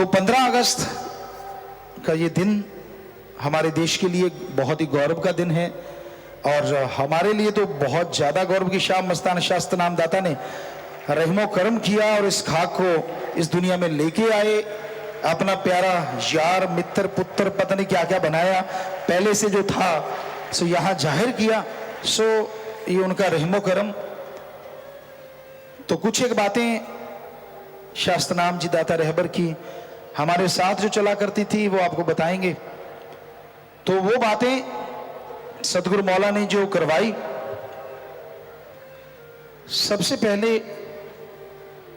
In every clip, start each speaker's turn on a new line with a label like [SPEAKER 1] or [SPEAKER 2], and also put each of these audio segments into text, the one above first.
[SPEAKER 1] 15 अगस्त का ये दिन हमारे देश के लिए बहुत ही गौरव का दिन है और हमारे लिए तो बहुत ज़्यादा गौरव की शाह मस्ताना शास्त्र नामदाता ने रहमो करम किया और इस खाक को इस दुनिया में लेके आए। अपना प्यारा यार मित्र पुत्र पता नहीं क्या क्या बनाया, पहले से जो था सो यहाँ जाहिर किया। सो ये उनका रहमो करम। तो कुछ एक बातें शास्त्र नाम जी दाता रहबर की हमारे साथ जो चला करती थी वो आपको बताएंगे। तो वो बातें सतगुरु मौला ने जो करवाई, सबसे पहले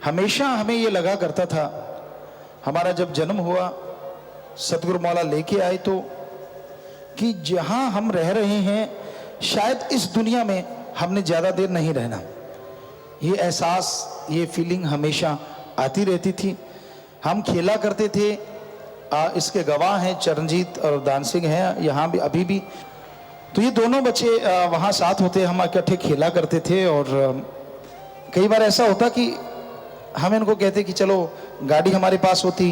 [SPEAKER 1] हमेशा हमें ये लगा करता था, हमारा जब जन्म हुआ सतगुरु मौला लेके आए तो कि जहां हम रह रहे हैं शायद इस दुनिया में हमने ज्यादा देर नहीं रहना। ये एहसास, ये फीलिंग हमेशा आती रहती थी। हम खेला करते थे, इसके गवाह हैं चरणजीत और दान सिंह हैं यहाँ भी अभी भी। तो ये दोनों बच्चे वहाँ साथ होते, हम इकट्ठे खेला करते थे। और कई बार ऐसा होता कि हम इनको कहते कि चलो गाड़ी हमारे पास होती,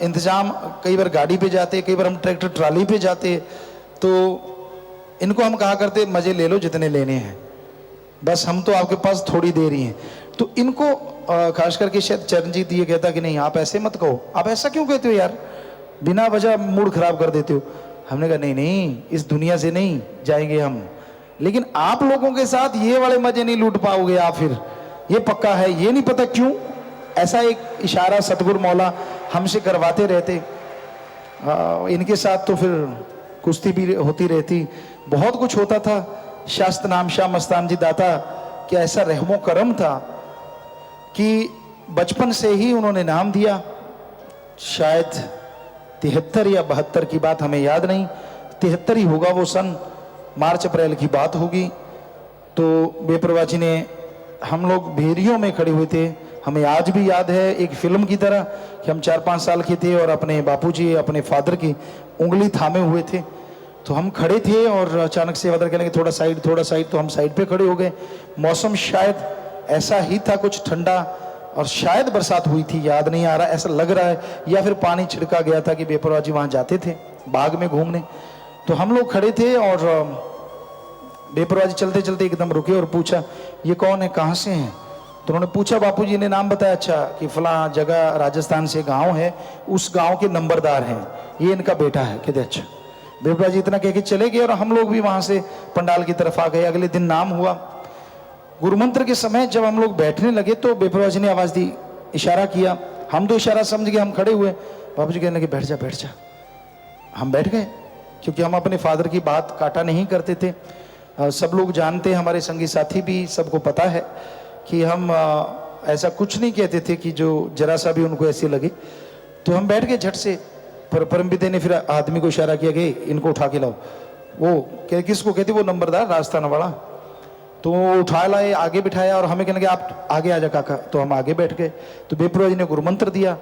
[SPEAKER 1] इंतजाम कई बार गाड़ी पे जाते, कई बार हम ट्रैक्टर ट्राली पे जाते। तो इनको हम कहा करते मज़े ले लो जितने लेने हैं, बस हम तो आपके पास थोड़ी देर ही हैं। तो इनको खास करके शायद चरणजीत ये कहता कि नहीं आप ऐसे मत कहो, आप ऐसा क्यों कहते हो यार, बिना वजह मूड खराब कर देते हो। हमने कहा नहीं नहीं, इस दुनिया से नहीं जाएंगे हम, लेकिन आप लोगों के साथ ये वाले मजे नहीं लूट पाओगे आप, फिर ये पक्का है। ये नहीं पता क्यों ऐसा एक इशारा सतगुरु मौला हमसे करवाते रहते। इनके साथ तो फिर कुश्ती भी होती रहती, बहुत कुछ होता था। शास्त्र नाम शाह मस्तान जी दाता कि ऐसा रहमो करम था कि बचपन से ही उन्होंने नाम दिया। शायद 73 या 72 की बात हमें याद नहीं, 73 ही होगा वो सन, मार्च अप्रैल की बात होगी। तो बेपरवाह जी ने, हम लोग भेरियों में खड़े हुए थे, हमें आज भी याद है एक फिल्म की तरह कि हम 4-5 साल के थे और अपने बापूजी अपने फादर की उंगली थामे हुए थे। तो हम खड़े थे और अचानक से फादर कहने लगे थोड़ा साइड, तो हम साइड पे खड़े हो गए। मौसम शायद ऐसा ही था, कुछ ठंडा, और शायद बरसात हुई थी, याद नहीं आ रहा, ऐसा लग रहा है, या फिर पानी छिड़का गया था कि बेपरवाह जी वहाँ जाते थे बाग में घूमने। तो हम लोग खड़े थे और बेपरवाह जी चलते चलते एकदम रुके और पूछा ये कौन है, कहाँ से हैं। तो उन्होंने पूछा, बापूजी ने नाम बताया, अच्छा कि फलां जगह राजस्थान से गांव है, उस गांव के नंबरदार हैं, ये इनका बेटा है। कहते अच्छा। बेपरवाह जी इतना कह के चले गए और हम लोग भी वहां से पंडाल की तरफ आ गए। अगले दिन नाम हुआ। गुरुमंत्र के समय जब हम लोग बैठने लगे तो बेपरवाह जी ने आवाज दी, इशारा किया, हम तो इशारा समझ गए, हम खड़े हुए। बापूजी कहने लगे बैठ जा बैठ जा। हम बैठ गए क्योंकि हम अपने फादर की बात काटा नहीं करते थे। सब लोग जानते हैं, हमारे संगी साथी भी, सबको पता है कि हम ऐसा कुछ नहीं कहते थे कि जो जरा सा भी उनको ऐसे लगे। तो हम बैठ गए झट से। पर परमपिता ने फिर आदमी को इशारा किया कि इनको उठा के लाओ। वो किसको कहते, वो नंबरदार राजस्थान वाला। तो वो उठा लाए, आगे बिठाया और हमें कहने लगे आप आगे आ जा काका। तो हम आगे बैठ गए। तो बेपरवाह जी ने गुरुमंत्र दिया।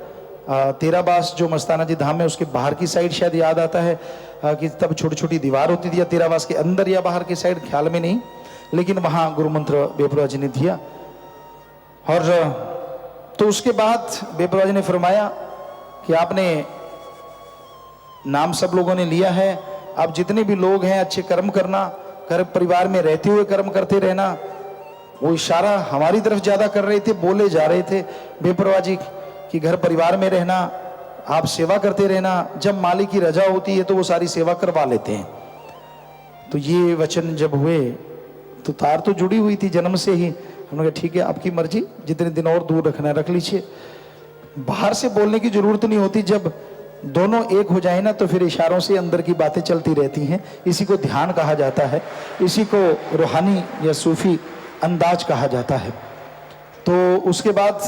[SPEAKER 1] तेराबास जो मस्ताना जी धाम है उसके बाहर की साइड शायद याद आता है कि तब छोटी छोटी दीवार होती थी, या तेराबास के अंदर या बाहर की साइड ख्याल में नहीं, लेकिन वहाँ गुरुमंत्र बेपरवाह जी ने दिया। और तो उसके बाद बेपरवाह जी ने फरमाया कि आपने नाम सब लोगों ने लिया है, अब जितने भी लोग हैं अच्छे कर्म करना, घर परिवार में रहते हुए कर्म करते रहना। वो इशारा हमारी तरफ ज्यादा कर रहे थे, बोले जा रहे थे बेपरवाह जी कि घर परिवार में रहना, आप सेवा करते रहना, जब मालिक की रजा होती है तो वो सारी सेवा करवा लेते हैं। तो ये वचन जब हुए तो तार तो जुड़ी हुई थी जन्म से ही। हमने कहा ठीक है आपकी मर्जी, जितने दिन और दूर रखना रख लीजिए। बाहर से बोलने की जरूरत नहीं होती, जब दोनों एक हो जाए ना तो फिर इशारों से अंदर की बातें चलती रहती हैं। इसी को ध्यान कहा जाता है, इसी को रूहानी या सूफी अंदाज कहा जाता है। तो उसके बाद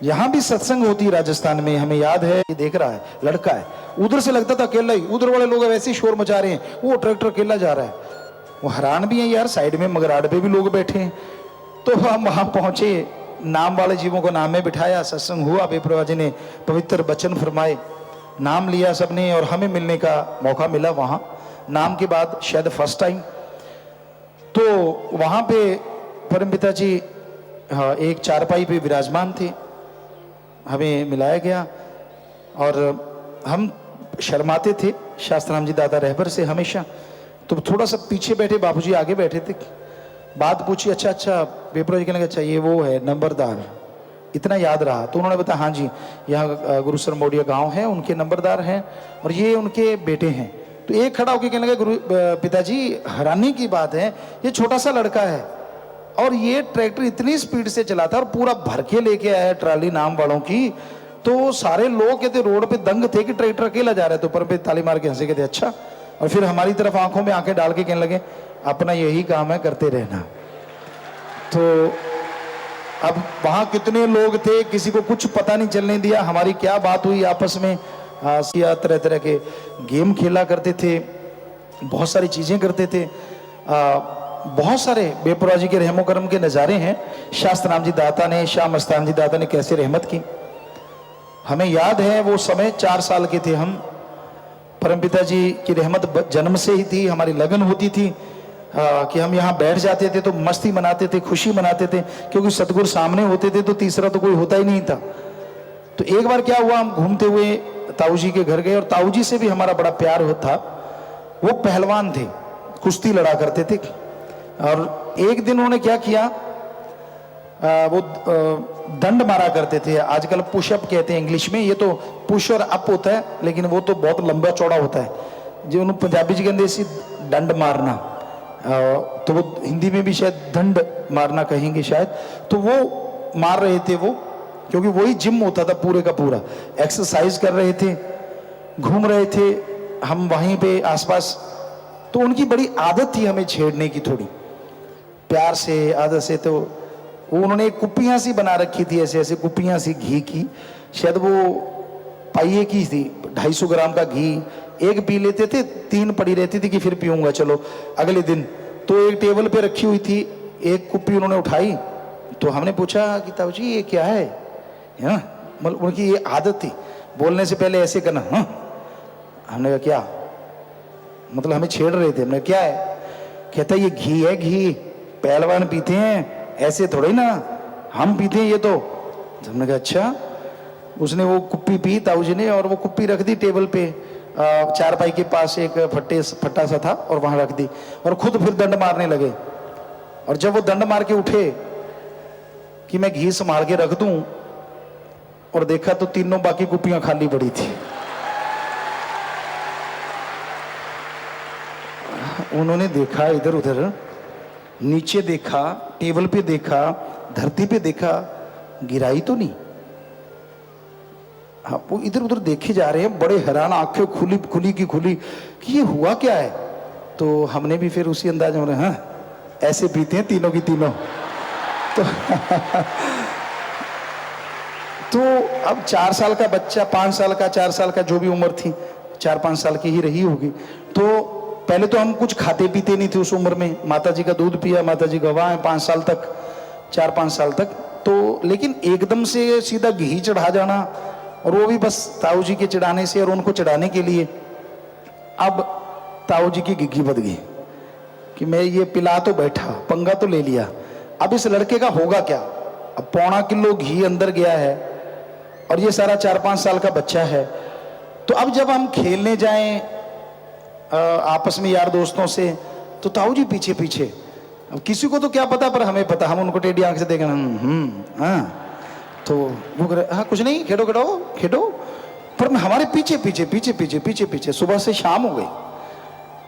[SPEAKER 1] यहाँ भी सत्संग होती राजस्थान में, हमें याद है, ये देख रहा है लड़का है, उधर से लगता था अकेला ही, उधर वाले लोग वैसे ही शोर मचा रहे हैं, वो ट्रैक्टर अकेला जा रहा है। वो हैरान भी है यार, साइड में मगराड़ पे भी लोग बैठे हैं। तो हम वहां पहुंचे, नाम वाले जीवों को नाम में बिठाया, सत्संग हुआ, बेपरवाह जी ने पवित्र वचन फरमाए, नाम लिया सबने और हमें मिलने का मौका मिला वहां नाम के बाद, शायद फर्स्ट टाइम। तो वहां पे परमपिता जी एक चारपाई पे विराजमान थे। हमें मिलाया गया और हम शर्माते थे शास्त्राम जी दादा रहबर से हमेशा, तो थोड़ा सा पीछे बैठे, बापूजी आगे बैठे थे। बात पूछी, अच्छा अच्छा पेपर कहने अच्छा ये वो है नंबरदार, इतना याद रहा। तो उन्होंने बताया हाँ जी यहाँ गुरुसर मोडिया गांव है, उनके नंबरदार हैं और ये उनके बेटे हैं। तो एक खड़ा होकर कहने लगा, गुरु पिताजी हैरानी की बात है, ये छोटा सा लड़का है और ये ट्रैक्टर इतनी स्पीड से चलाता है और पूरा भर के लेके आया ट्राली नाम वालों की। तो सारे लोग कहते रोड पे दंग थे कि ट्रैक्टर अकेला जा रहा है। तो ऊपर पे ताली मार के हंसे, कहते अच्छा। और फिर हमारी तरफ आंखों में आंखें डाल के कहने लगे अपना यही काम है, करते रहना। तो अब वहां कितने लोग थे, किसी को कुछ पता नहीं चलने दिया हमारी क्या बात हुई आपस में। तरह तरह के गेम खेला करते थे, बहुत सारी चीजें करते थे। बहुत सारे बेपरवाह जी के रहमो करम के नज़ारे हैं। शास्त्राम जी दाता ने, शाह मस्तान जी दाता ने कैसे रहमत की। हमें याद है वो समय 4 साल के थे हम, परमपिता जी की रहमत जन्म से ही थी, हमारी लगन होती थी कि हम यहाँ बैठ जाते थे तो मस्ती मनाते थे, खुशी मनाते थे, क्योंकि सतगुरु सामने होते थे तो तीसरा तो कोई होता ही नहीं था। तो एक बार क्या हुआ, हम घूमते हुए ताऊ जी के घर गए और ताऊ जी से भी हमारा बड़ा प्यार होता। वो पहलवान थे, कुश्ती लड़ा करते थे। और एक दिन उन्होंने क्या किया, वो दंड मारा करते थे। आजकल पुशअप कहते हैं इंग्लिश में, ये तो पुश और अप होता है, लेकिन वो तो बहुत लंबा चौड़ा होता है। जो उन्होंने पंजाबी जी कहते इसी दंड मारना, तो वो हिंदी में भी शायद दंड मारना कहेंगे शायद। तो वो मार रहे थे वो, क्योंकि वही जिम होता था पूरे का पूरा, एक्सरसाइज कर रहे थे, घूम रहे थे हम वहीं पे आसपास। तो उनकी बड़ी आदत थी हमें छेड़ने की, थोड़ी प्यार से आदत से। तो वो उन्होंने कुप्पियाँ सी बना रखी थी, ऐसे ऐसे कुप्पियाँ सी घी की, शायद वो पाइये की थी, 250 ग्राम का घी। एक पी लेते थे, 3 पड़ी रहती थी कि फिर पीऊंगा चलो अगले दिन। तो एक टेबल पे रखी हुई थी, एक कुप्पी उन्होंने उठाई। तो हमने पूछा कि ताऊ जी ये क्या है ना, मतलब उनकी ये आदत थी बोलने से पहले ऐसे करना। हाँ, हमने कहा क्या मतलब, हमें छेड़ रहे थे। हमने क्या है, कहता ये घी है, घी पहलवान पीते हैं, ऐसे थोड़े ना हम पीते हैं ये तो। हमने कहा अच्छा। उसने वो कुप्पी पी ताऊ जी ने, और वो कुप्पी रख दी टेबल पे, चारपाई के पास एक फट्टा सा था, और वहां रख दी, और खुद फिर दंड मारने लगे। और जब वो दंड मार के उठे कि मैं घी संभाल के रख दूं, और देखा तो तीनों बाकी कुप्पियां खाली पड़ी थी। उन्होंने देखा इधर उधर, नीचे देखा, टेबल पे देखा, धरती पे देखा, गिराई तो नहीं। हाँ, वो इधर उधर देखे जा रहे हैं, बड़े हैरान, आंखें खुली कि ये हुआ क्या है। तो हमने भी फिर उसी अंदाज में, हाँ ऐसे पीते हैं तीनों की तीनों। तो अब 4 साल का बच्चा, 5 साल का, 4 साल का, जो भी उम्र थी, 4-5 साल की ही रही होगी। तो पहले तो हम कुछ खाते पीते नहीं थे उस उम्र में। माता जी का दूध पिया, माता जी गवाह है 5 साल तक, 4-5 साल तक। तो लेकिन एकदम से सीधा घी चढ़ा जाना, और वो भी बस ताऊ जी के चढ़ाने से और उनको चढ़ाने के लिए। अब ताऊ जी की घिघी बद गई कि मैं ये पिला तो बैठा, पंगा तो ले लिया, अब इस लड़के का होगा क्या। अब 1.25 किलो घी अंदर गया है और ये सारा 4-5 साल का बच्चा है। तो अब जब हम खेलने जाएं आपस में यार दोस्तों से, तो ताऊ जी पीछे पीछे। अब किसी को तो क्या पता, पर हमें पता, हम उनको टेढ़ी आंख से देखें। हाँ, तो वो करे हाँ कुछ नहीं, खेलो खेलो खेलो, पर हमारे पीछे पीछे सुबह से शाम हो गई।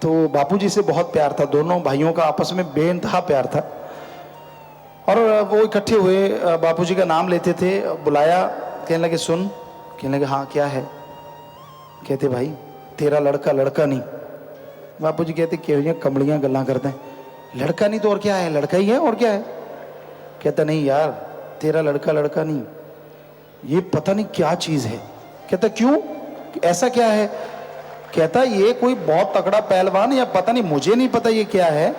[SPEAKER 1] तो बापूजी से बहुत प्यार था, दोनों भाइयों का आपस में बेइंतहा प्यार था। और वो इकट्ठे हुए, बापूजी का नाम लेते थे, बुलाया, कहने लगे सुन, कहने लगे हाँ क्या है। कहते भाई तेरा लड़का लड़का नहीं। बापूजी कहते क्यों कमड़ियाँ गल्ला करते हैं, लड़का नहीं तो और क्या है, लड़का ही है और क्या है। कहता नहीं यार तेरा लड़का लड़का नहीं, ये पता नहीं क्या चीज है। कहता क्यों, ऐसा क्या है। कहता ये कोई बहुत तगड़ा पहलवान, या पता नहीं, मुझे नहीं पता ये क्या है।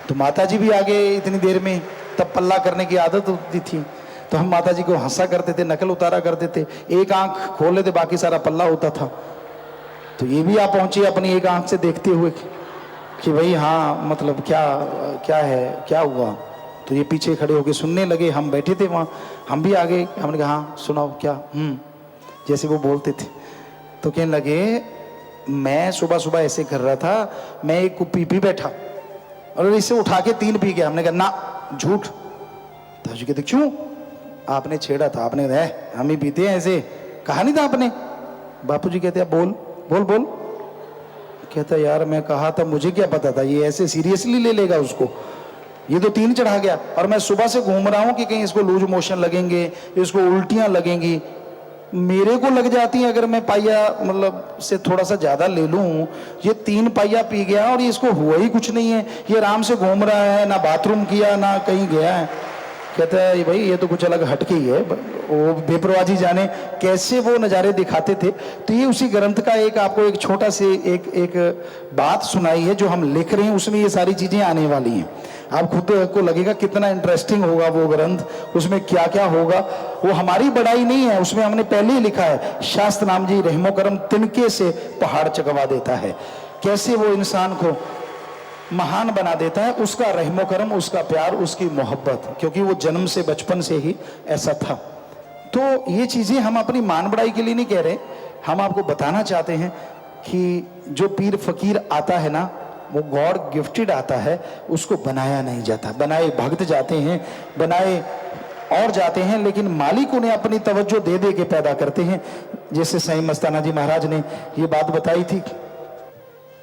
[SPEAKER 1] तो माता जी भी आगे इतनी देर में, तब पल्ला करने की आदत होती थी, तो हम माता जी को हंसा करते थे, नकल उतारा करते थे, एक आंख खोल लेते बाकी सारा पल्ला होता था। तो ये भी आप पहुंचे अपनी एक आंख से देखते हुए कि भाई हाँ मतलब क्या क्या है, क्या हुआ। तो ये पीछे खड़े होके सुनने लगे, हम बैठे थे वहाँ, हम भी आ गए। हमने कहा हाँ सुनाओ क्या, जैसे वो बोलते थे। तो कहने लगे मैं सुबह सुबह ऐसे कर रहा था, मैं एक कुप्पी पी बैठा और इसे उठा के 3 पी गया। हमने कहा ना झूठ। ताजू कहते क्यों, आपने छेड़ा था, आपने कहा हम ही पीते हैं ऐसे, कहा नहीं था आपने। बापूजी कहते हैं बोल बोल बोल। कहता यार मैं कहा था, मुझे क्या पता था ये ऐसे सीरियसली ले लेगा उसको, ये तो 3 चढ़ा गया। और मैं सुबह से घूम रहा हूं कि कहीं इसको लूज मोशन लगेंगे, इसको उल्टियां लगेंगी, मेरे को लग जाती है अगर मैं पाइया मतलब से थोड़ा सा ज्यादा ले लूं। ये 3 पाइया पी गया और ये इसको हुआ ही कुछ नहीं है, ये आराम से घूम रहा है, ना बाथरूम किया ना कहीं गया है। कहता है भाई ये तो कुछ अलग हटके ही है। वो बेपरवाही जाने कैसे वो नज़ारे दिखाते थे। तो ये उसी ग्रंथ का एक आपको एक छोटा से एक बात सुनाई है जो हम लिख रहे हैं, उसमें ये सारी चीजें आने वाली हैं। आप खुद को लगेगा कितना इंटरेस्टिंग होगा वो ग्रंथ, उसमें क्या क्या होगा। वो हमारी बड़ाई नहीं है, उसमें हमने पहले ही लिखा है, शास्त्र नाम जी रहमो करम तिनके से पहाड़ चकवा देता है। कैसे वो इंसान को महान बना देता है, उसका रहमो करम, उसका प्यार, उसकी मोहब्बत, क्योंकि वो जन्म से बचपन से ही ऐसा था। तो ये चीजें हम अपनी मान बढ़ाई के लिए नहीं कह रहे, हम आपको बताना चाहते हैं कि जो पीर फकीर आता है ना, वो गॉड गिफ्टेड आता है, उसको बनाया नहीं जाता। बनाए भक्त जाते हैं, बनाए और जाते हैं, लेकिन मालिक उन्हें अपनी तवज्जो दे दे के पैदा करते हैं। जैसे सही मस्ताना जी महाराज ने ये बात बताई थी,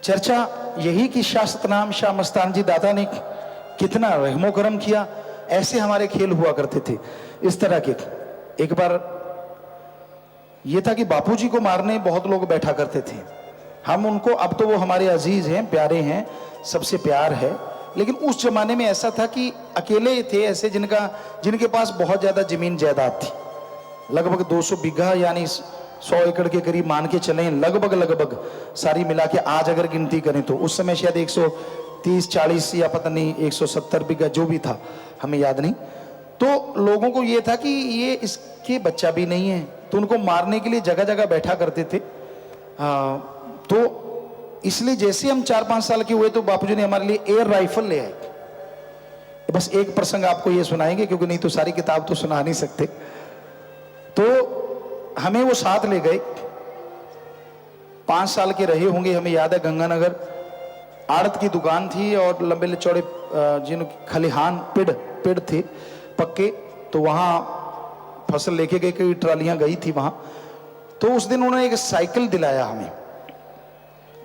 [SPEAKER 1] चर्चा यही कि शाह नाम शाह मस्तान जी दादा ने कितना रहमो करम किया। ऐसे हमारे खेल हुआ करते थे इस तरह के। एक बार ये था कि बापूजी को मारने बहुत लोग बैठा करते थे, हम उनको, अब तो वो हमारे अजीज हैं, प्यारे हैं, सबसे प्यार है, लेकिन उस जमाने में ऐसा था कि अकेले थे ऐसे जिनके पास बहुत ज्यादा जमीन जायदाद थी, लगभग 200 बीघा यानी 100 एकड़ के करीब मान के चलें, लगभग सारी मिला के आज अगर गिनती करें तो उस समय शायद 130-40 या पता नहीं 170 बीघा जो भी था, हमें याद नहीं। तो लोगों को ये था कि ये इसके बच्चा भी नहीं है, तो उनको मारने के लिए जगह जगह बैठा करते थे। तो इसलिए जैसे हम 4-5 साल के हुए तो बापूजी ने हमारे लिए एयर राइफल ले आए। बस एक प्रसंग आपको ये सुनाएंगे, क्योंकि नहीं तो सारी किताब तो सुना नहीं सकते। तो हमें वो साथ ले गए, 5 साल के रहे होंगे, हमें याद है, गंगानगर आड़त की दुकान थी और लंबे चौड़े जिन खलिहान पेड़ थे पक्के, तो वहां फसल लेके गए, कई ट्रालियां गई थी वहां। तो उस दिन उन्होंने एक साइकिल दिलाया हमें,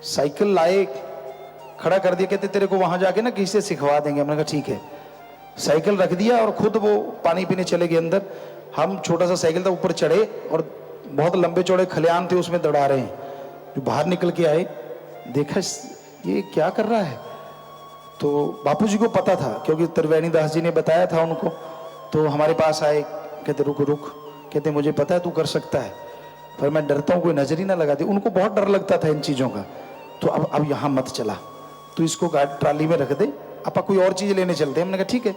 [SPEAKER 1] साइकिल लाए, खड़ा कर दिया, कहते तेरे को वहां जाके ना किसी से सिखवा देंगे। हमने कहा ठीक है। साइकिल रख दिया और खुद वो पानी पीने चले गए अंदर। हम छोटा सा साइकिल था, ऊपर चढ़े और बहुत लंबे चौड़े खलियान थे, उसमें दौड़ा रहे हैं। जो बाहर निकल के आए, देखा ये क्या कर रहा है। तो बापूजी को पता था, क्योंकि त्रिवेणी दास जी ने बताया था उनको। तो हमारे पास आए, कहते रुक रुक, कहते मुझे पता है तू कर सकता है, पर मैं डरता हूँ कोई नजर ही ना लगा दे। उनको बहुत डर लगता था इन चीज़ों का। तो अब यहाँ मत चला, तो इसको ट्राली में रख दे, आप कोई और चीज़ लेने चलते हैं। हमने कहा ठीक है।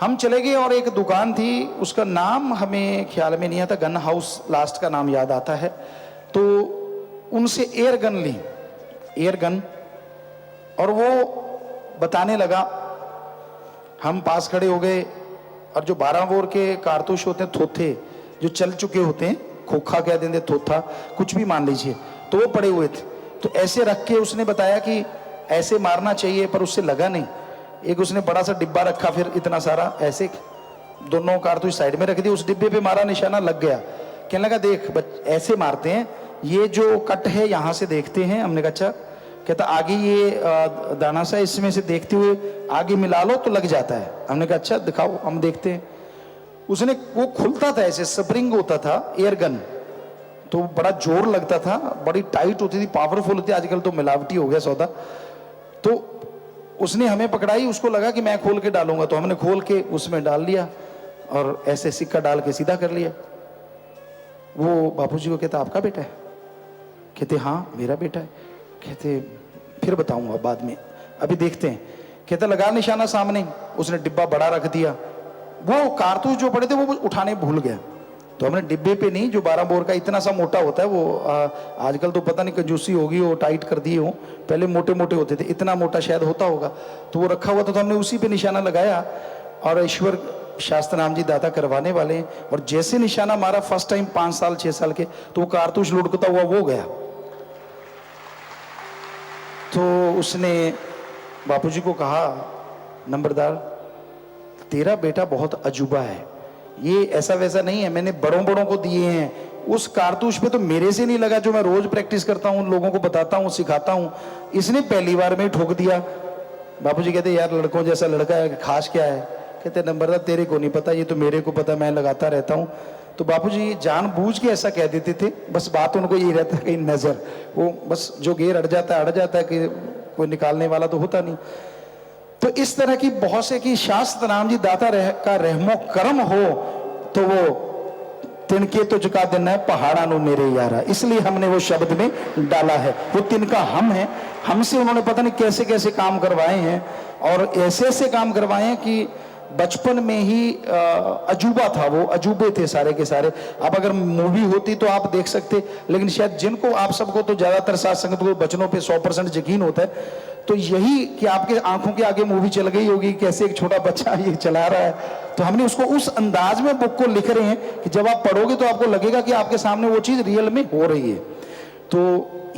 [SPEAKER 1] हम चले गए और एक दुकान थी, उसका नाम हमें ख्याल में नहीं आता, गन हाउस लास्ट का नाम याद आता है। तो उनसे एयर गन ली, एयर गन, और वो बताने लगा। हम पास खड़े हो गए, और जो 12 बोर के कारतूस होते हैं, थोथे जो चल चुके होते हैं, खोखा कह देंगे, थोथा कुछ भी मान लीजिए, तो वो पड़े हुए थे। तो ऐसे रख के उसने बताया कि ऐसे मारना चाहिए, पर उससे लगा नहीं। एक उसने बड़ा सा डिब्बा रखा, फिर इतना सारा ऐसे दोनों कारतूस साइड में रख दिए, उस डिब्बे पे मारा, निशाना लग गया। कहने लगा देख ऐसे मारते हैं, ये जो कट है यहाँ से देखते हैं। हमने कहा अच्छा। कहता आगे ये दाना सा, इसमें से देखते हुए आगे मिला लो तो लग जाता है। हमने कहा अच्छा दिखाओ, हम देखते हैं। उसने, वो खुलता था ऐसे, स्प्रिंग होता था एयर गन, तो बड़ा जोर लगता था, बड़ी टाइट होती थी, पावरफुल होती थी। आजकल तो मिलावटी हो गया सौदा। तो उसने हमें पकड़ाई, उसको लगा कि मैं खोल के डालूंगा, तो हमने खोल के उसमें डाल लिया और ऐसे सिक्का डाल के सीधा कर लिया। वो बापूजी को कहता आपका बेटा है? कहते हाँ मेरा बेटा है। कहते फिर बताऊंगा बाद में, अभी देखते हैं। कहता लगा निशाना सामने, उसने डिब्बा बड़ा रख दिया। वो कारतूस जो पड़े थे वो उठाने भूल गया। तो हमने डिब्बे पे नहीं, जो 12 बोर का इतना सा मोटा होता है वो, आजकल तो पता नहीं कंजूसी होगी, वो टाइट कर दिए हो, पहले मोटे मोटे होते थे, इतना मोटा शायद होता होगा। तो वो रखा हुआ था, तो हमने उसी पे निशाना लगाया। और ईश्वर शास्त्र नाम जी दाता करवाने वाले हैं। और जैसे निशाना मारा फर्स्ट टाइम 5 साल 6 साल के, तो वो कारतूस लुढ़कता हुआ वो गया। तो उसने बापूजी को कहा, नंबरदार तेरा बेटा बहुत अजूबा है, ये ऐसा वैसा नहीं है, मैंने बड़ों बड़ों को दिए हैं, उस कारतूस पे तो मेरे से नहीं लगा जो मैं रोज प्रैक्टिस करता हूँ, लोगों को बताता हूँ, सिखाता हूँ, इसने पहली बार में ठोक दिया। बापूजी कहते यार लड़कों जैसा लड़का है, खास क्या है? कहते नंबरदार तेरे को नहीं पता, ये तो मेरे को पता, मैं लगाता रहता हूँ। तो बापूजी जानबूझ के ऐसा कह देते थे, बस बात उनको ये रहता है कहीं नजर, वो बस जो गेर अड़ जाता है कि कोई निकालने वाला तो होता नहीं। तो इस तरह की बहुत से कि शास्त्र नाम जी दाता का रहमो करम हो तो वो तिनके तो चुका देना है पहाड़ा नो मेरे यारा, इसलिए हमने वो शब्द में डाला है। वो तिनका हम है, हमसे उन्होंने पता नहीं कैसे कैसे काम करवाए हैं, और ऐसे ऐसे काम करवाए हैं कि बचपन में ही अजूबा था, वो अजूबे थे सारे के सारे। अब अगर मूवी होती तो आप देख सकते, लेकिन शायद जिनको आप सबको तो ज्यादातर साथ संगत को बचनों पे 100% यकीन होता है, तो यही कि आपके आंखों के आगे मूवी चल गई होगी, कैसे एक छोटा बच्चा ये चला रहा है, तो हमने उसको उस अंदाज में बुक को लिख रहे हैं कि जब आप पढ़ोगे तो आपको लगेगा कि आपके सामने वो चीज रियल में हो रही है। तो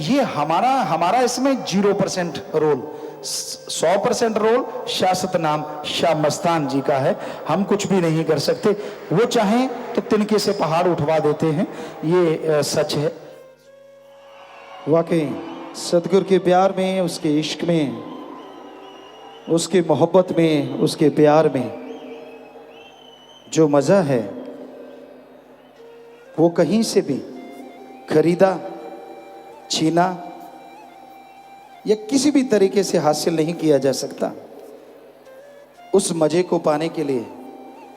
[SPEAKER 1] ये हमारा इसमें 0% रोल, 100% रोल शाश्वत नाम शाह मस्तान जी का है। हम कुछ भी नहीं कर सकते, वो चाहें तो तिनके से पहाड़ उठवा देते हैं, ये सच है।
[SPEAKER 2] वाकई सतगुरु के प्यार में, उसके इश्क में, उसके मोहब्बत में, उसके प्यार में जो मज़ा है वो कहीं से भी खरीदा, छीना या किसी भी तरीके से हासिल नहीं किया जा सकता। उस मज़े को पाने के लिए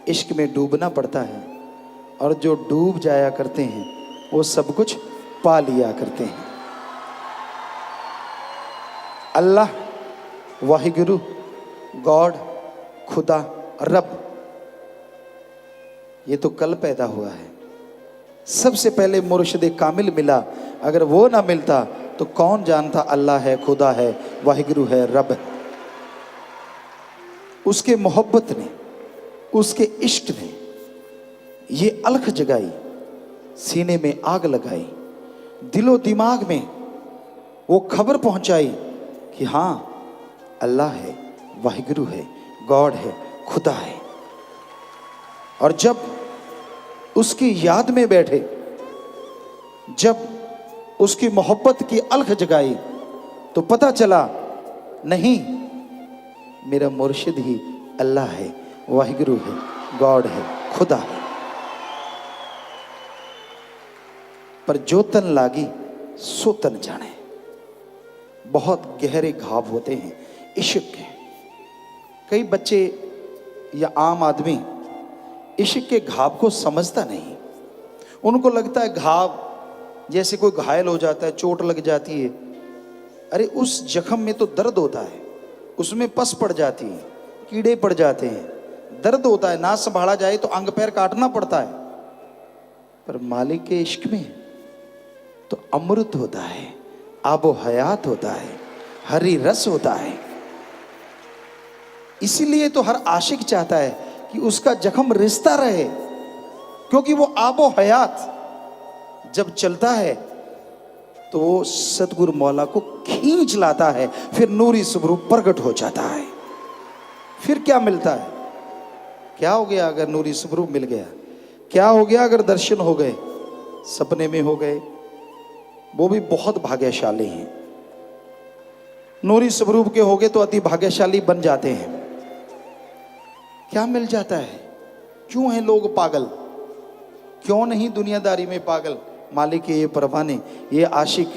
[SPEAKER 2] इश्क में डूबना पड़ता है, और जो डूब जाया करते हैं वो सब कुछ पा लिया करते हैं। अल्लाह, वाहिगुरु, गॉड, खुदा, रब, ये तो कल पैदा हुआ है। सबसे पहले मुर्शिद कामिल मिला, अगर वो ना मिलता तो कौन जानता अल्लाह है, खुदा है, वाहिगुरु है, रब है। उसके मोहब्बत ने, उसके इश्क ने ये अलख जगाई, सीने में आग लगाई, दिलो दिमाग में वो खबर पहुंचाई कि हाँ अल्लाह है, वाहिगुरु है, गॉड है, खुदा है। और जब उसकी याद में बैठे, जब उसकी मोहब्बत की अलख जगाई, तो पता चला नहीं, मेरा मुर्शिद ही अल्लाह है, वाहिगुरु है, गॉड है, खुदा है। पर जो तन लागी सो तन जाने। बहुत गहरे घाव होते हैं इश्क के। कई बच्चे या आम आदमी इश्क के घाव को समझता नहीं। उनको लगता है घाव जैसे कोई घायल हो जाता है, चोट लग जाती है, अरे उस जख्म में तो दर्द होता है, उसमें पस पड़ जाती है, कीड़े पड़ जाते हैं, दर्द होता है, ना संभाला जाए तो अंग पैर काटना पड़ता है। पर मालिक के इश्क में तो अमृत होता है, आबो हयात होता है, हरी रस होता है। इसीलिए तो हर आशिक चाहता है कि उसका जख्म रिश्ता रहे, क्योंकि वो आबो हयात जब चलता है तो वो सतगुरु मौला को खींच लाता है, फिर नूरी स्वरूप प्रकट हो जाता है। फिर क्या मिलता है? क्या हो गया अगर नूरी स्वरूप मिल गया? क्या हो गया अगर दर्शन हो गए, सपने में हो गए? वो भी बहुत भाग्यशाली हैं। नूरी स्वरूप के हो गए तो अति भाग्यशाली बन जाते हैं। क्या मिल जाता है? क्यों हैं लोग पागल? क्यों नहीं दुनियादारी में पागल? मालिक के ये परवाने, ये आशिक,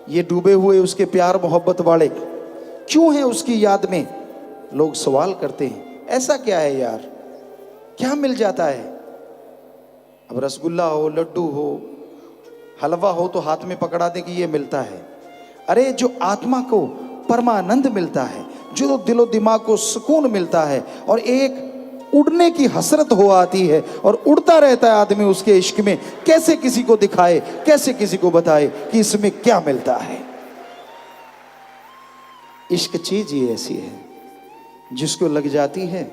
[SPEAKER 2] ये डूबे हुए उसके प्यार मोहब्बत वाले क्यों हैं उसकी याद में? लोग सवाल करते हैं, ऐसा क्या है यार, क्या मिल जाता है? अब रसगुल्ला हो, लड्डू हो, हलवा हो तो हाथ में पकड़ा दे कि ये मिलता है। अरे जो आत्मा को परमानंद मिलता है, जो दिलो दिमाग को सुकून मिलता है, और एक उड़ने की हसरत हो आती है और उड़ता रहता है आदमी उसके इश्क में, कैसे किसी को दिखाए, कैसे किसी को बताए कि इसमें क्या मिलता है? इश्क चीज ही ऐसी है, जिसको लग जाती है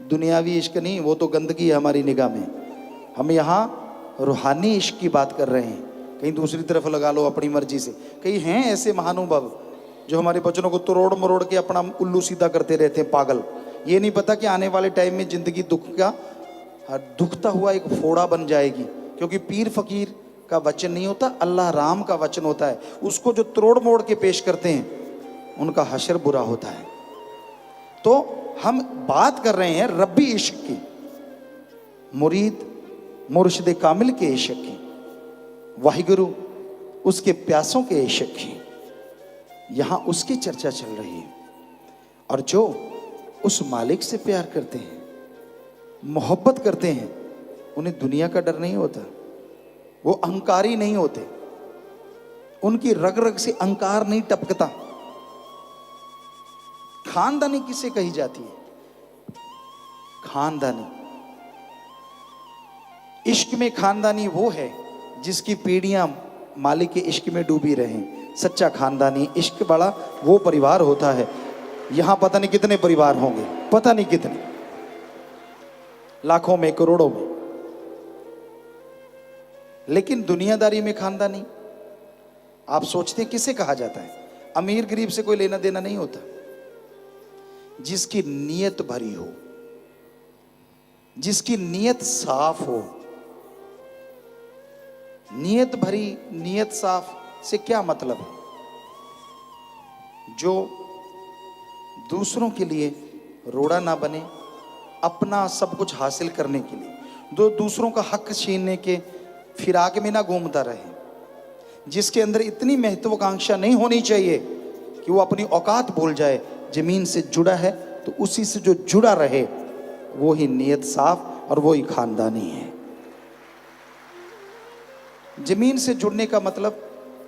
[SPEAKER 2] दुनियावी इश्क नहीं, वो तो गंदगी है हमारी निगाह में। हम यहाँ रूहानी इश्क की बात कर रहे हैं। कहीं दूसरी तरफ लगा लो अपनी मर्जी से। कहीं हैं ऐसे महानुभाव जो हमारे बच्चों को तोड़ मरोड़ के अपना उल्लू सीधा करते रहते हैं, पागल। ये नहीं पता कि आने वाले टाइम में जिंदगी दुख का दुखता हुआ एक फोड़ा बन जाएगी, क्योंकि पीर फकीर का वचन नहीं होता, अल्लाह राम का वचन होता है। उसको जो तोड़ मोड़ के पेश करते हैं उनका हशर बुरा होता है। तो हम बात कर रहे हैं रब्बी इश्क की, मुरीद मुर्शिद कामिल के इश्क की, वाहिगुरु उसके प्यासों के इश्क की। यहां उसकी चर्चा चल रही है। और जो उस मालिक से प्यार करते हैं, मोहब्बत करते हैं, उन्हें दुनिया का डर नहीं होता। वो अहंकारी नहीं होते, उनकी रग रग से अहंकार नहीं टपकता। खानदानी किसे कही जाती है? खानदानी, इश्क में खानदानी वो है जिसकी पीढ़ियां मालिक के इश्क में डूबी रहें। सच्चा खानदानी इश्क बड़ा वो परिवार होता है। यहां पता नहीं कितने परिवार होंगे, पता नहीं कितने, लाखों में, करोड़ों में। लेकिन दुनियादारी में खानदानी आप सोचते हैं किसे कहा जाता है? अमीर गरीब से कोई लेना देना नहीं होता। जिसकी नीयत भरी हो, जिसकी नीयत साफ हो। नीयत भरी, नीयत साफ से क्या मतलब है? जो दूसरों के लिए रोड़ा ना बने, अपना सब कुछ हासिल करने के लिए, जो दूसरों का हक छीनने के फिराक में ना घूमता रहे, जिसके अंदर इतनी महत्वाकांक्षा नहीं होनी चाहिए कि वो अपनी औकात भूल जाए। जमीन से जुड़ा है तो उसी से जो जुड़ा रहे, वो ही नीयत साफ और वो ही खानदानी है। जमीन से जुड़ने का मतलब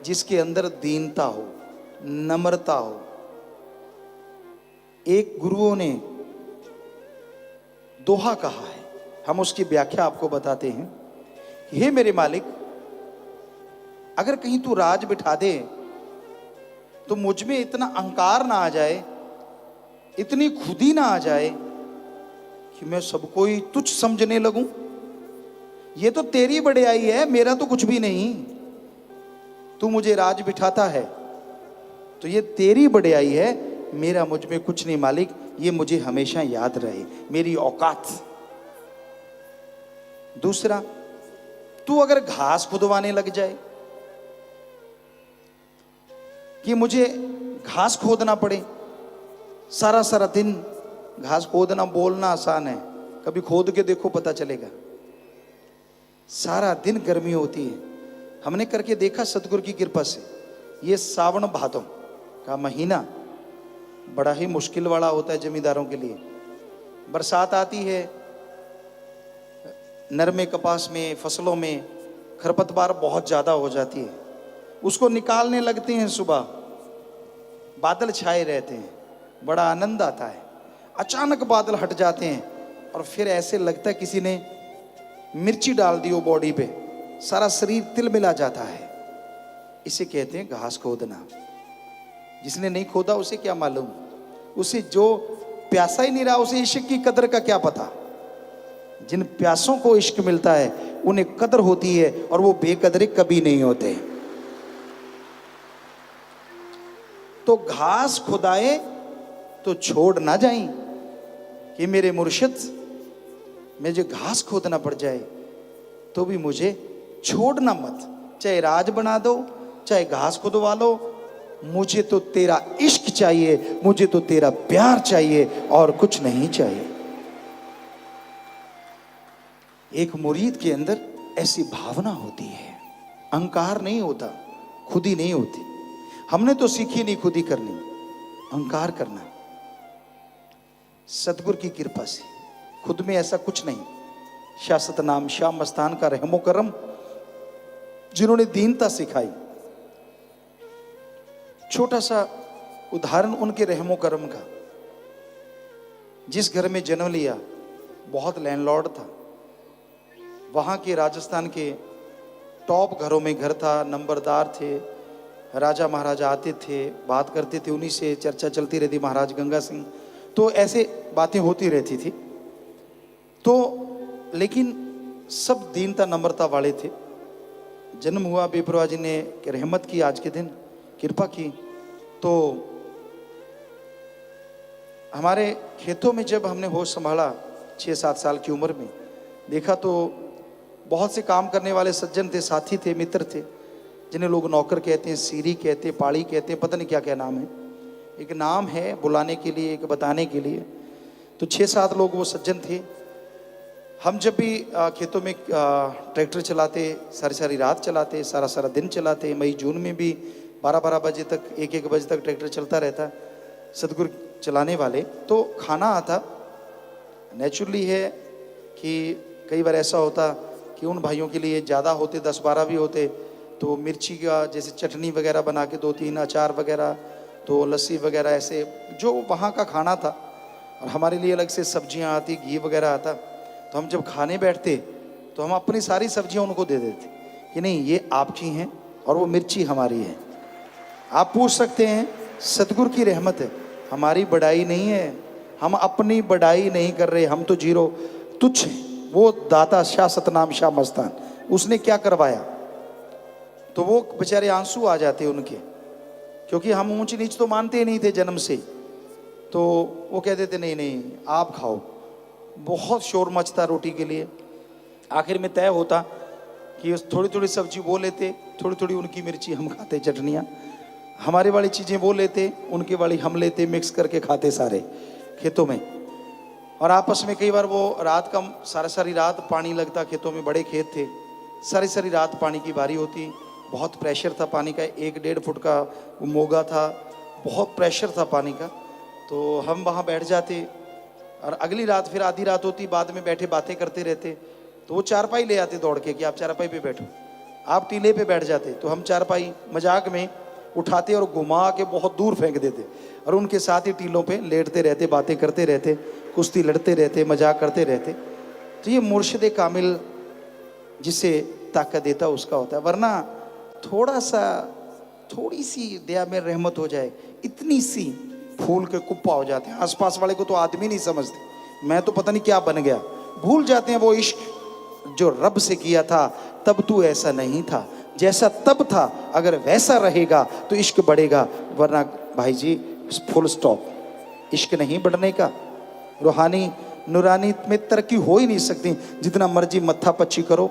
[SPEAKER 2] जिसके अंदर दीनता हो, नम्रता हो। एक गुरुओं ने दोहा कहा है, हम उसकी व्याख्या आपको बताते हैं। हे मेरे मालिक, अगर कहीं तू राज बिठा दे तो मुझ में इतना अहंकार ना आ जाए, इतनी खुदी ना आ जाए कि मैं सबको ही तुच्छ समझने लगूं। ये तो तेरी बड़ाई है, मेरा तो कुछ भी नहीं। तू मुझे राज बिठाता है तो ये तेरी बड़ाई है, मेरा मुझ में कुछ नहीं मालिक। ये मुझे हमेशा याद रहे, मेरी औकात। दूसरा, तू अगर घास खुदवाने लग जाए कि मुझे घास खोदना पड़े, सारा सारा दिन घास खोदना, बोलना आसान है, कभी खोद के देखो पता चलेगा। सारा दिन गर्मी होती है। हमने करके देखा सतगुरु की कृपा से। ये सावन भादों का महीना बड़ा ही मुश्किल वाला होता है जमींदारों के लिए। बरसात आती है, नरमे कपास में, फसलों में खरपतवार बहुत ज़्यादा हो जाती है, उसको निकालने लगते हैं। सुबह बादल छाए रहते हैं, बड़ा आनंद आता है। अचानक बादल हट जाते हैं और फिर ऐसे लगता है किसी ने मिर्ची डाल दी हो बॉडी पे, सारा शरीर तिलमिला जाता है। इसे कहते हैं घास खोदना। जिसने नहीं खोदा उसे क्या मालूम, उसे जो प्यासा ही नहीं रहा उसे इश्क की कदर का क्या पता। जिन प्यासों को इश्क मिलता है उन्हें कदर होती है और वो बेकदरे कभी नहीं होते। तो घास खुदाए तो छोड़ ना जाएं कि मेरे मुर्शिद, मुझे घास खोदना पड़ जाए तो भी मुझे छोड़ना मत। चाहे राज बना दो, चाहे घास खुदवा लो, मुझे तो तेरा इश्क चाहिए, मुझे तो तेरा प्यार चाहिए और कुछ नहीं चाहिए। एक मुरीद के अंदर ऐसी भावना होती है। अहंकार नहीं होता, खुदी नहीं होती। हमने तो सीखी नहीं खुदी करनी, अहंकार करना। सतगुरु की कृपा से खुद में ऐसा कुछ नहीं। शाह सतनाम शाह मस्तान का रहमो करम, जिन्होंने दीनता सिखाई। छोटा सा उदाहरण उनके रहमो करम का। जिस घर में जन्म लिया बहुत लैंडलॉर्ड था, वहाँ के राजस्थान के टॉप घरों में घर था, नंबरदार थे, राजा महाराजा आते थे, बात करते थे, उन्हीं से चर्चा चलती रहती, महाराज गंगा सिंह। तो ऐसे बातें होती रहती थी। तो लेकिन सब दीनता नम्रता वाले थे। जन्म हुआ, बेपरवाह जी ने रहमत की, आज के दिन कृपा की। तो हमारे खेतों में जब हमने होश संभाला 6-7 साल की उम्र में, देखा तो बहुत से काम करने वाले सज्जन थे, साथी थे, मित्र थे, जिन्हें लोग नौकर कहते हैं, सीरी कहते हैं, पाड़ी कहते हैं, पता नहीं क्या क्या नाम है। एक नाम है बुलाने के लिए, एक बताने के लिए। तो 6-7 लोग वो सज्जन थे। हम जब भी खेतों में ट्रैक्टर चलाते, सारी सारी रात चलाते, सारा सारा दिन चलाते। मई जून में भी 12-12 बजे तक, 1-1 बजे तक ट्रैक्टर चलता रहता, सतगुरु चलाने वाले। तो खाना आता, नेचुरली है कि कई बार ऐसा होता कि उन भाइयों के लिए ज़्यादा होते, 10-12 भी होते, तो मिर्ची का जैसे चटनी वगैरह बना के 2-3 अचार वगैरह, तो लस्सी वगैरह, ऐसे जो वहाँ का खाना था। और हमारे लिए अलग से सब्जियाँ आती, घी वगैरह आता। तो हम जब खाने बैठते तो हम अपनी सारी सब्जियाँ उनको दे देते कि नहीं, ये आपकी हैं और वो मिर्ची हमारी है। आप पूछ सकते हैं, सतगुरु की रहमत है, हमारी बड़ाई नहीं है, हम अपनी बड़ाई नहीं कर रहे, हम तो जीरो तुच्छ हैं। वो दाता शाह सतनाम शाह मस्तान, उसने क्या करवाया। तो वो बेचारे आंसू आ जाते उनके, क्योंकि हम ऊंच नीच तो मानते ही नहीं थे जन्म से। तो वो कहते थे नहीं नहीं आप खाओ। बहुत शोर मचता रोटी के लिए। आखिर में तय होता कि थोड़ी थोड़ी सब्जी वो लेते, थोड़ी थोड़ी उनकी मिर्ची हम खाते, चटनियाँ हमारे वाली चीज़ें वो लेते, उनकी वाली हम लेते, मिक्स करके खाते सारे खेतों में। और आपस में कई बार वो रात का सारी रात पानी लगता खेतों में, बड़े खेत थे, सारी रात पानी की बारी होती। बहुत प्रेशर था पानी का, 1-1.5 फुट का वो मोगा था, बहुत प्रेशर था पानी का। तो हम वहाँ बैठ जाते और अगली रात फिर आधी रात होती, बाद में बैठे बातें करते रहते। तो वो चारपाई ले आते दौड़ के कि आप चारपाई पे बैठो, आप टीले पे बैठ जाते। तो हम चारपाई मजाक में उठाते और घुमा के बहुत दूर फेंक देते, और उनके साथ ही टीलों पे लेटते रहते, बातें करते रहते, कुश्ती लड़ते रहते, मजाक करते रहते। तो ये मुर्शिद कामिल जिसे ताकत देता उसका होता है। वरना थोड़ी सी दया में रहमत हो जाए, इतनी सी फूल के कुप्पा हो जाते हैं। आसपास वाले को तो आदमी नहीं समझते, मैं तो पता नहीं क्या बन गया। भूल जाते हैं वो इश्क जो रब से किया था, तब तू ऐसा नहीं था, जैसा तब था अगर वैसा रहेगा तो इश्क बढ़ेगा। वरना भाई जी फुल स्टॉप, इश्क नहीं बढ़ने का। रूहानी नूरानी में तरक्की हो ही नहीं सकती, जितना मर्जी मत्था पच्ची करो।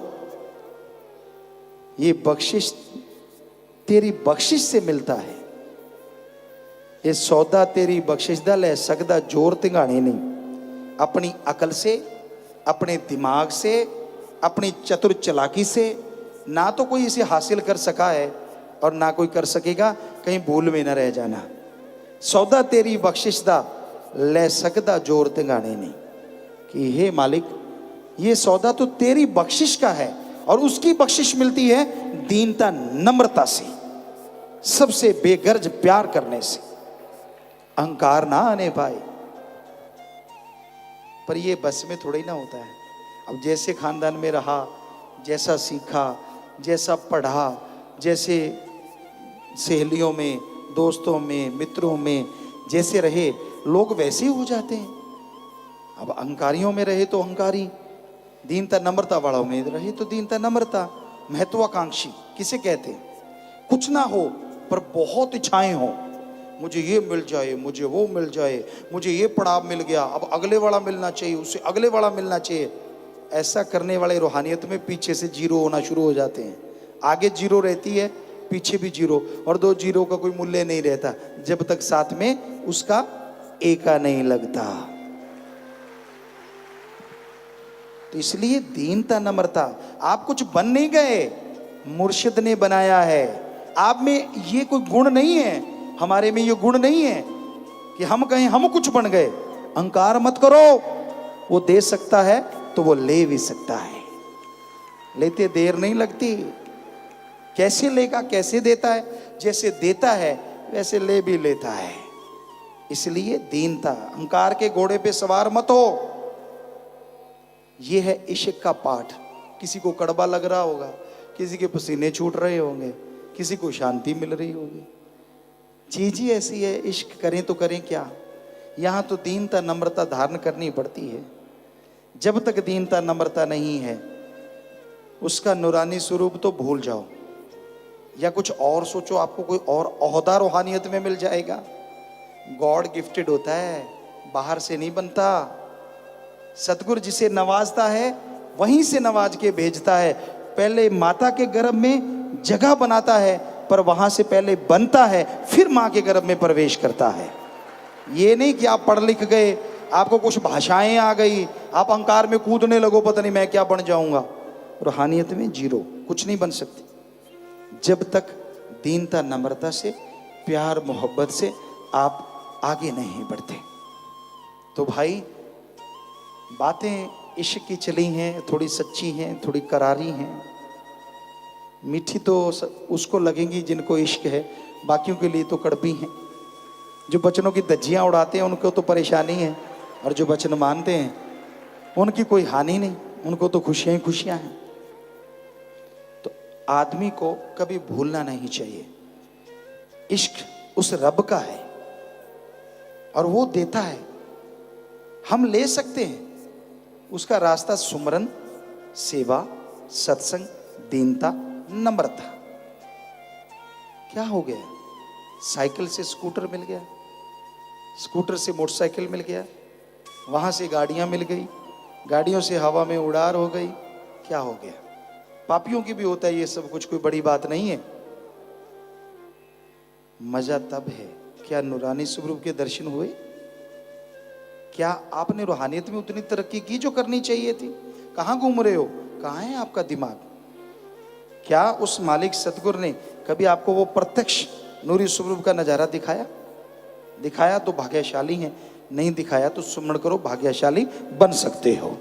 [SPEAKER 2] ये बख्शिश तेरी बख्शिश से मिलता है, ये सौदा तेरी बख्शिश दा ले सकदा जोर तिंगाने नहीं। अपनी अकल से, अपने दिमाग से, अपनी चतुर चालाकी से ना तो कोई इसे हासिल कर सका है और ना कोई कर सकेगा। कहीं भूल में न रह जाना। सौदा तेरी बख्शिश दा ले सकदा जोर तिंगाने नहीं, कि हे मालिक ये सौदा तो तेरी बख्शिश का है, और उसकी बख्शिश मिलती है दीनता नम्रता से, सबसे बेगर्ज प्यार करने से, अहंकार ना आने पाए। पर ये बस में थोड़ा ही ना होता है। अब जैसे खानदान में रहा, जैसा सीखा, जैसा पढ़ा, जैसे सहेलियों में, दोस्तों में, मित्रों में जैसे रहे, लोग वैसे ही हो जाते हैं। अब अहंकारियों में रहे तो अहंकारी, दीनता नम्रता वालों में रहे तो दीनता नम्रता। महत्वाकांक्षी किसे कहते हैं? कुछ ना हो पर बहुत इच्छाएं हो, मुझे ये मिल जाए, मुझे वो मिल जाए, मुझे ये पड़ाव मिल गया, अब अगले वाला मिलना चाहिए, उससे अगले वाला मिलना चाहिए। ऐसा करने वाले रूहानियत में पीछे से जीरो होना शुरू हो जाते हैं। आगे जीरो रहती है, पीछे भी जीरो, और दो जीरो का कोई मूल्य नहीं रहता जब तक साथ में उसका एका नहीं लगता। तो इसलिए दीनता नम्रता, आप कुछ बन नहीं गए, मुर्शिद ने बनाया है। आप में ये कोई गुण नहीं है, हमारे में ये गुण नहीं है कि हम कहें हम कुछ बन गए। अहंकार मत करो, वो दे सकता है तो वो ले भी सकता है, लेते देर नहीं लगती। कैसे लेगा, कैसे देता है? जैसे देता है वैसे ले भी लेता है। इसलिए दीनता, अहंकार के घोड़े पे सवार मत हो। ये है इश्क का पाठ। किसी को कड़वा लग रहा होगा, किसी के पसीने छूट रहे होंगे, किसी को शांति मिल रही होगी। चीज ही ऐसी है, इश्क करें तो करें क्या। यहाँ तो दीनता नम्रता धारण करनी पड़ती है। जब तक दीनता नम्रता नहीं है, उसका नूरानी स्वरूप तो भूल जाओ, या कुछ और सोचो, आपको कोई और ओहदा रूहानियत में मिल जाएगा। गॉड गिफ्टेड होता है, बाहर से नहीं बनता। सतगुरु जिसे नवाजता है वहीं से नवाज के भेजता है। पहले माता के गर्भ में जगह बनाता है, पर वहां से पहले बनता है, फिर माँ के गर्भ में प्रवेश करता है। ये नहीं कि आप पढ़ लिख गए, आपको कुछ भाषाएं आ गई, आप अहंकार में कूदने लगो, पता नहीं मैं क्या बन जाऊंगा। रूहानियत में जीरो, कुछ नहीं बन सकती जब तक दीनता नम्रता से, प्यार मोहब्बत से आप आगे नहीं बढ़ते। तो भाई बातें इश्क की चली हैं, थोड़ी सच्ची हैं, थोड़ी करारी हैं। मीठी तो उसको लगेंगी जिनको इश्क है, बाकियों के लिए तो कड़वी हैं। जो बचनों की धज्जियां उड़ाते हैं उनको तो परेशानी है, और जो वचन मानते हैं उनकी कोई हानि नहीं, उनको तो खुशियां ही खुशियां हैं। तो आदमी को कभी भूलना नहीं चाहिए, इश्क उस रब का है और वो देता है, हम ले सकते हैं। उसका रास्ता सुमरन, सेवा, सत्संग, दीनता, नम्रता। क्या हो गया? साइकिल से स्कूटर मिल गया, स्कूटर से मोटरसाइकिल मिल गया, वहां से गाड़ियां मिल गई, गाड़ियों से हवा में उड़ार हो गई। क्या हो गया? पापियों की भी होता है ये सब कुछ, कोई बड़ी बात नहीं है। मजा तब है, क्या नूरानी स्वरूप के दर्शन हुए? क्या आपने रूहानियत में उतनी तरक्की की जो करनी चाहिए थी? कहां घूम रहे हो? कहां है आपका दिमाग? क्या उस मालिक सतगुरु ने कभी आपको वो प्रत्यक्ष नूरी स्वरूप का नजारा दिखाया? दिखाया तो भाग्यशाली हैं, नहीं दिखाया तो सुमरण करो, भाग्यशाली बन सकते हो।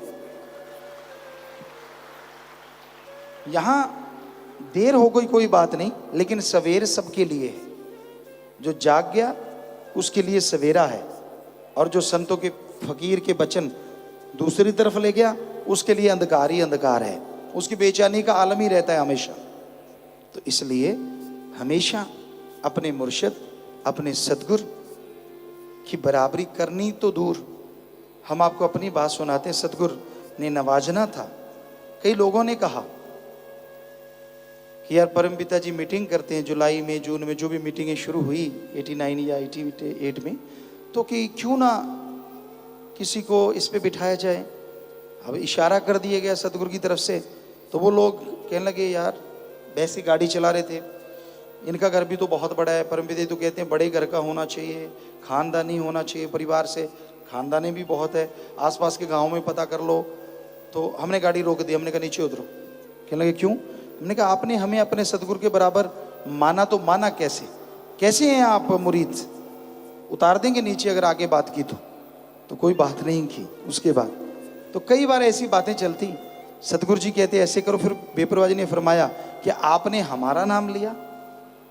[SPEAKER 2] यहां देर हो गई कोई बात नहीं, लेकिन सवेर सबके लिए है। जो जाग गया उसके लिए सवेरा है, और जो संतों के फकीर के वचन दूसरी तरफ ले गया उसके लिए अंधकार ही अंधकार है, उसकी बेचैनी का आलम ही रहता है हमेशा। तो इसलिए हमेशा अपने मुर्शिद, अपने सतगुरु की बराबरी करनी तो दूर, हम आपको अपनी बात सुनाते हैं। सतगुरु ने नवाजना था। कई लोगों ने कहा कि यार परमपिता जी मीटिंग करते हैं जुलाई में, जून में, जो भी मीटिंगें शुरू हुई 89 या 88 में, तो कि क्यों ना किसी को इस पे बिठाया जाए। अब इशारा कर दिया गया सतगुरु की तरफ से, तो वो लोग कहने लगे यार वैसी गाड़ी चला रहे थे, इनका घर भी तो बहुत बड़ा है, परमपिता तो कहते हैं बड़े घर का होना चाहिए, खानदानी होना चाहिए, परिवार से खानदानी भी बहुत है, आसपास के गाँव में पता कर लो। तो हमने गाड़ी रोक दी, हमने कहा नीचे उतरो। कहने लगे क्यों? हमने कहा आपने हमें अपने सतगुरु के बराबर माना, तो माना कैसे? कैसे हैं आप मुरीद? उतार देंगे नीचे अगर आगे बात की तो कोई बात नहीं की। उसके बाद तो कई बार ऐसी बातें चलती, सतगुरु जी कहते ऐसे करो, फिर बेपरवाह जी ने फरमाया कि आपने हमारा नाम लिया।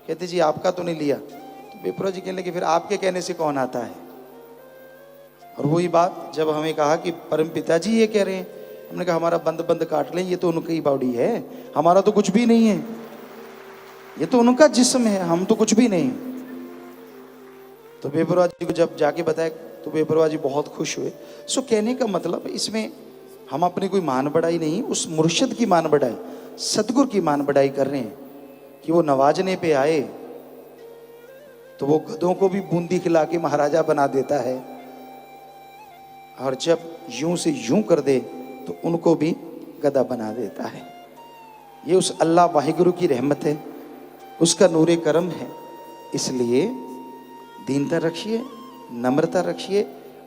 [SPEAKER 2] कहते जी आपका तो नहीं लिया। तो बेपरवाह जी कहने लगे फिर आपके कहने से कौन आता है? और वही बात जब हमें कहा कि परम पिताजी ये कह रहे हैं, हमने कहा हमारा बंद बंद काट लें, ये तो उनकी बॉडी है, हमारा तो कुछ भी नहीं है, ये तो उनका जिस्म है, हम तो कुछ भी नहीं। तो बेपरवाह जी को जब जाके बताया तो बेपरवाह जी बहुत खुश हुए। सो कहने का मतलब इसमें हम अपनी कोई मान बढ़ाई नहीं, उस मुर्शिद की मान बढ़ाई, सतगुरु की मान बढ़ाई कर रहे हैं कि वो नवाजने पे आए तो वो गधों को भी बूंदी खिला के महाराजा बना देता है, और जब यूं से यूं कर दे तो उनको भी गधा बना देता है। ये उस अल्लाह वाहिगुरु की रहमत है, उसका नूरे करम है। इसलिए दीनता रखिए, नम्रता रखिए,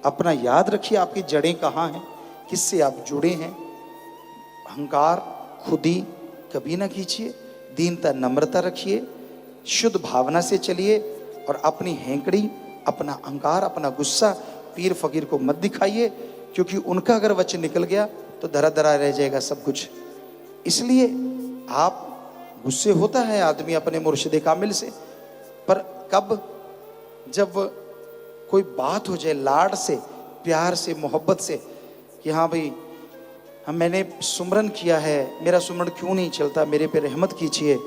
[SPEAKER 2] अपना याद रखिए आपकी जड़ें कहाँ हैं, किससे आप जुड़े हैं। अहंकार खुदी कभी ना कीजिए, दीनता नम्रता रखिए, शुद्ध भावना से चलिए, और अपनी हैंकड़ी, अपना अहंकार, अपना गुस्सा पीर फकीर को मत दिखाइए, क्योंकि उनका अगर वचन निकल गया तो धरा धरा रह जाएगा सब कुछ। इसलिए आप गुस्से होता है आदमी अपने मुर्शिद कामिल से, पर कब? जब कोई बात हो जाए लाड से, प्यार से, मोहब्बत से, कि हाँ भाई मैंने सुमरन किया है, मेरा सुमरन क्यों नहीं चलता, मेरे पे रहमत कीजिए,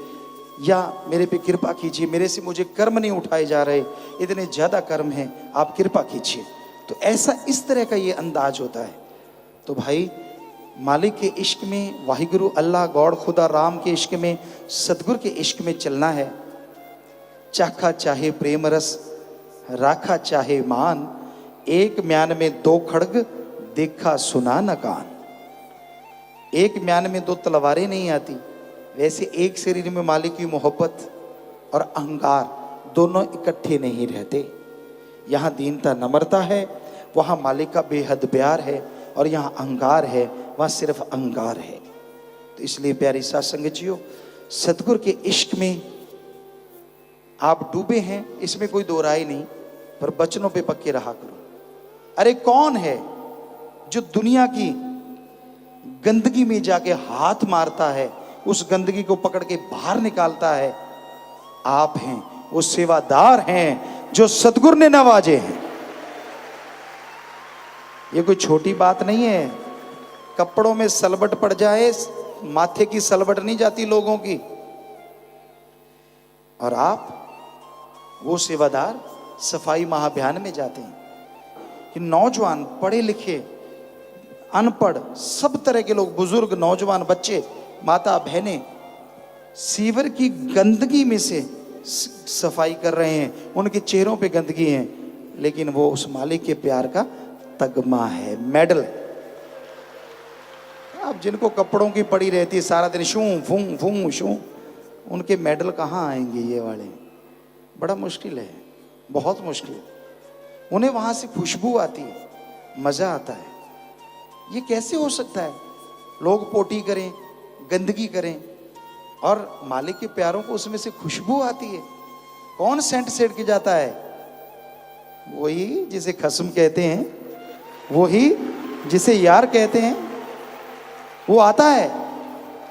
[SPEAKER 2] या मेरे पे कृपा कीजिए, मेरे से मुझे कर्म नहीं उठाए जा रहे, इतने ज़्यादा कर्म हैं, आप कृपा कीजिए। तो ऐसा इस तरह का ये अंदाज होता है। तो भाई मालिक के इश्क में, वाहिगुरु अल्लाह गॉड खुदा राम के इश्क में, सतगुरु के इश्क में चलना है। चाखा चाहे प्रेम रस, राखा चाहे मान, एक म्यान में दो खड़ग, देखा सुना न कान। एक म्यान में दो तलवारें नहीं आती, वैसे एक शरीर में मालिक की मोहब्बत और अहंकार दोनों इकट्ठे नहीं रहते। यहाँ दीनता नम्रता है, वहाँ मालिक का बेहद प्यार है, और यहाँ अहंकार है, वहाँ सिर्फ अहंकार है। तो इसलिए प्यारी साध संगत जियो, सतगुरु के इश्क में आप डूबे हैं, इसमें कोई दो राय नहीं, पर बचनों पे पक्के रहा करो। अरे कौन है जो दुनिया की गंदगी में जाके हाथ मारता है, उस गंदगी को पकड़ के बाहर निकालता है? आप हैं, वो सेवादार हैं जो सतगुरु ने नवाजे हैं। ये कोई छोटी बात नहीं है। कपड़ों में सलबट पड़ जाए, माथे की सलबट नहीं जाती लोगों की। और आप वो सेवादार सफाई महाअभियान में जाते हैं कि नौजवान, पढ़े लिखे, अनपढ़, सब तरह के लोग, बुजुर्ग, नौजवान, बच्चे, माता बहनें, सीवर की गंदगी में से सफाई कर रहे हैं। उनके चेहरों पे गंदगी है, लेकिन वो उस मालिक के प्यार का तगमा है, मेडल। अब जिनको कपड़ों की पड़ी रहती है सारा दिन, शू फूं फूं शू, उनके मेडल कहाँ आएंगे? ये वाले बड़ा मुश्किल है, बहुत मुश्किल। उन्हें वहां से खुशबू आती है, मजा आता है। ये कैसे हो सकता है? लोग पोटी करें, गंदगी करें, और मालिक के प्यारों को उसमें से खुशबू आती है। कौन सेंट सेट के जाता है? वही जिसे खस्म कहते हैं, वही जिसे यार कहते हैं, वो आता है।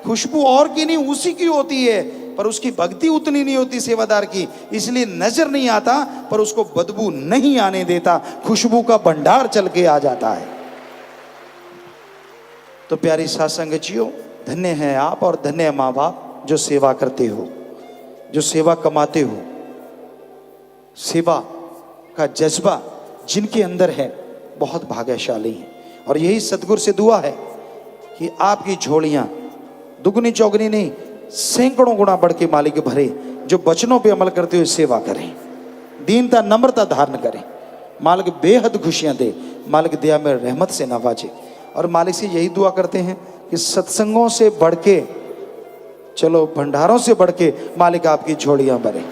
[SPEAKER 2] खुशबू और की नहीं, उसी की होती है, पर उसकी भक्ति उतनी नहीं होती सेवादार की, इसलिए नजर नहीं आता, पर उसको बदबू नहीं आने देता, खुशबू का भंडार चल के आ जाता है। तो प्यारी साध संगतियों, धन्य है आप और धन्य है माँ बाप जो सेवा करते हो, जो सेवा कमाते हो। सेवा का जज्बा जिनके अंदर है बहुत भाग्यशाली हैं। और यही सतगुरु से दुआ है कि आपकी झोलियां दुगनी चौगनी नहीं, सैकड़ों गुना बढ़ के मालिक भरे, जो वचनों पे अमल करते हुए सेवा करें, दीनता नम्रता धारण करें। मालिक बेहद खुशियां दे, मालिक दया में रहमत से नवाजे। और मालिक से यही दुआ करते हैं कि सत्संगों से बढ़ के, चलो भंडारों से बढ़ के मालिक आपकी झोलियां भरे,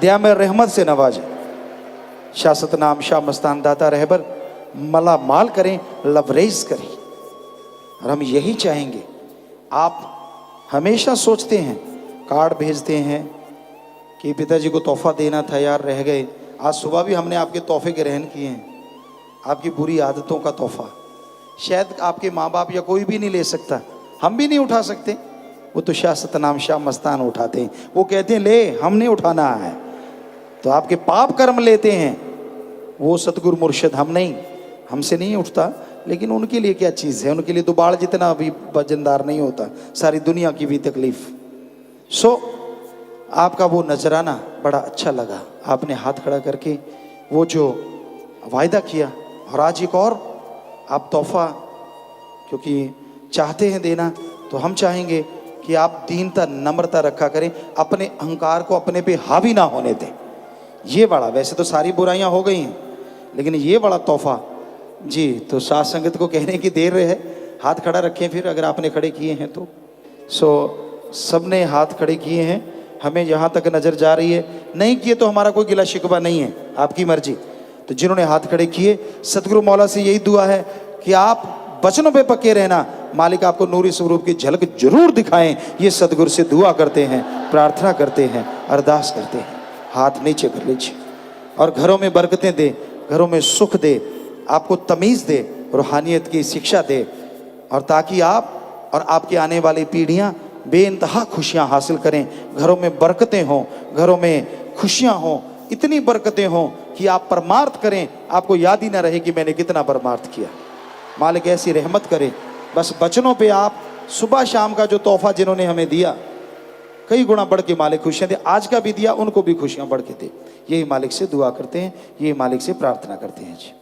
[SPEAKER 2] दया में रहमत से नवाजे। शासत नाम शाह मस्तान दाता रहबर मला माल करें, लवरेज करें। और हम यही चाहेंगे। आप हमेशा सोचते हैं, कार्ड भेजते हैं कि पिताजी को तोहफा देना था यार, रह गए। आज सुबह भी हमने आपके तोहफे ग्रहण किए हैं, आपकी बुरी आदतों का तोहफा। शायद आपके माँ बाप या कोई भी नहीं ले सकता, हम भी नहीं उठा सकते, वो तो शाह सतनाम शाह मस्तान उठाते हैं। वो कहते हैं ले, हम नहीं उठाना है, तो आपके पाप कर्म लेते हैं वो सतगुरु मुर्शिद, हम नहीं, हमसे नहीं उठता। लेकिन उनके लिए क्या चीज़ है? उनके लिए तो बाढ़ जितना भी वजनदार नहीं होता, सारी दुनिया की भी तकलीफ। सो आपका वो नजराना बड़ा अच्छा लगा, आपने हाथ खड़ा करके वो जो वायदा किया, और आज एक और आप तोहफा क्योंकि चाहते हैं देना, तो हम चाहेंगे कि आप दीनता नम्रता रखा करें, अपने अहंकार को अपने पे हावी ना होने दें। ये बड़ा, वैसे तो सारी बुराइयां हो गई हैं, लेकिन ये बड़ा तोहफा जी, तो साथ संगत को कहने की देर है, हाथ खड़ा रखें फिर, अगर आपने खड़े किए हैं तो। सबने हाथ खड़े किए हैं, हमें यहाँ तक नज़र जा रही है, नहीं किए तो हमारा कोई गिला शिकवा नहीं है, आपकी मर्जी। तो जिन्होंने हाथ खड़े किए, सतगुरु मौला से यही दुआ है कि आप वचनों पे पक्के रहना, मालिक आपको नूरी स्वरूप की झलक जरूर दिखाएं। ये सतगुरु से दुआ करते हैं, प्रार्थना करते हैं, अरदास करते हैं। हाथ नीचे कर लीजिए, और घरों में बरकतें दे, घरों में सुख दे, आपको तमीज़ दे, रूहानियत की शिक्षा दे, और ताकि आप और आपकी आने वाली पीढ़ियां बेइंतहा खुशियां हासिल करें। घरों में बरकतें हों, घरों में खुशियां हों, इतनी बरकतें हों कि आप परमार्थ करें, आपको याद ही ना रहे कि मैंने कितना परमार्थ किया। मालिक ऐसी रहमत करे। बस बचनों पे आप सुबह शाम का जो तोहफा जिन्होंने हमें दिया, कई गुना बढ़ के मालिक खुशियां दे, आज का भी दिया उनको भी खुशियां बढ़ के दे। यही मालिक से दुआ करते हैं, यही मालिक से प्रार्थना करते हैं जी।